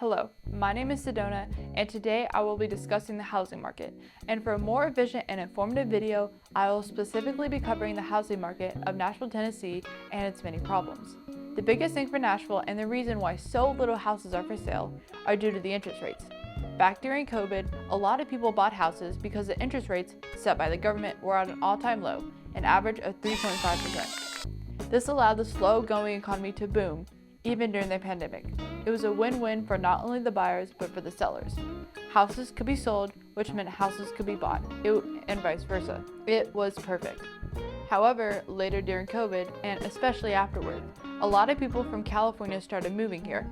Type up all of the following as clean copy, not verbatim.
Hello, my name is Sedona, and today I will be discussing the housing market. And for a more efficient and informative video, I will specifically be covering the housing market of Nashville, Tennessee, and its many problems. The biggest thing for Nashville and the reason why so little houses are for sale are due to the interest rates. Back during COVID, a lot of people bought houses because the interest rates set by the government were at an all-time low, an average of 3.5%. This allowed the slow-going economy to boom, even during the pandemic. It was a win-win for not only the buyers, but for the sellers. Houses could be sold, which meant houses could be bought, and vice versa. It was perfect. However, later during COVID, and especially afterward, a lot of people from California started moving here,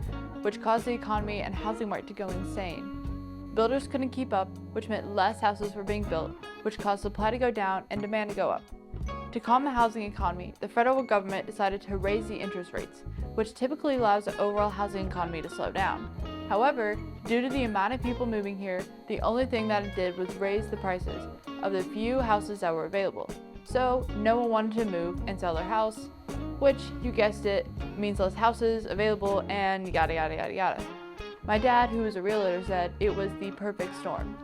which caused the economy and housing market to go insane. Builders couldn't keep up, which meant less houses were being built, which caused supply to go down and demand to go up. To calm the housing economy, the federal government decided to raise the interest rates, which typically allows the overall housing economy to slow down. However, due to the amount of people moving here, the only thing that it did was raise the prices of the few houses that were available. So no one wanted to move and sell their house, which, you guessed it, means less houses available and yada yada yada yada. My dad, who is a realtor, said it was the perfect storm.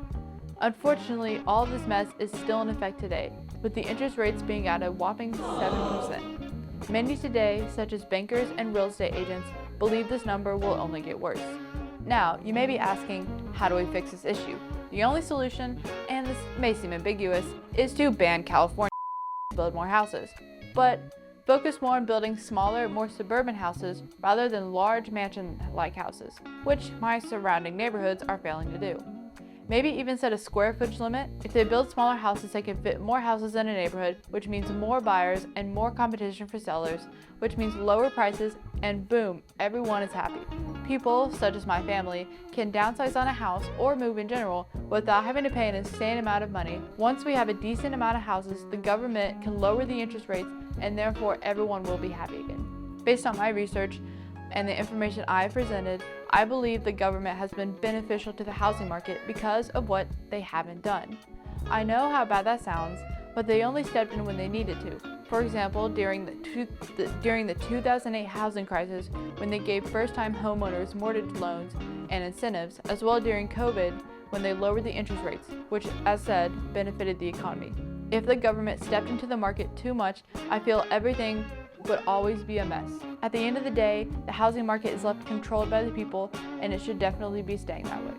Unfortunately, all of this mess is still in effect today, with the interest rates being at a whopping 7%. Many today, such as bankers and real estate agents, believe this number will only get worse. Now, you may be asking, how do we fix this issue? The only solution, and this may seem ambiguous, is to ban California to build more houses, but focus more on building smaller, more suburban houses rather than large mansion-like houses, which my surrounding neighborhoods are failing to do. Maybe even set a square footage limit. If they build smaller houses, they can fit more houses in a neighborhood, which means more buyers and more competition for sellers, which means lower prices, and boom, everyone is happy. People, such as my family, can downsize on a house or move in general without having to pay an insane amount of money. Once we have a decent amount of houses, the government can lower the interest rates, and therefore everyone will be happy again. Based on my research and the information I have presented, I believe the government has been beneficial to the housing market because of what they haven't done. I know how bad that sounds, but they only stepped in when they needed to. For example, during the 2008 housing crisis, when they gave first-time homeowners mortgage loans and incentives, as well as during COVID, when they lowered the interest rates, which, as said, benefited the economy. If the government stepped into the market too much, I feel everything would always be a mess. At the end of the day, the housing market is left controlled by the people, and it should definitely be staying that way.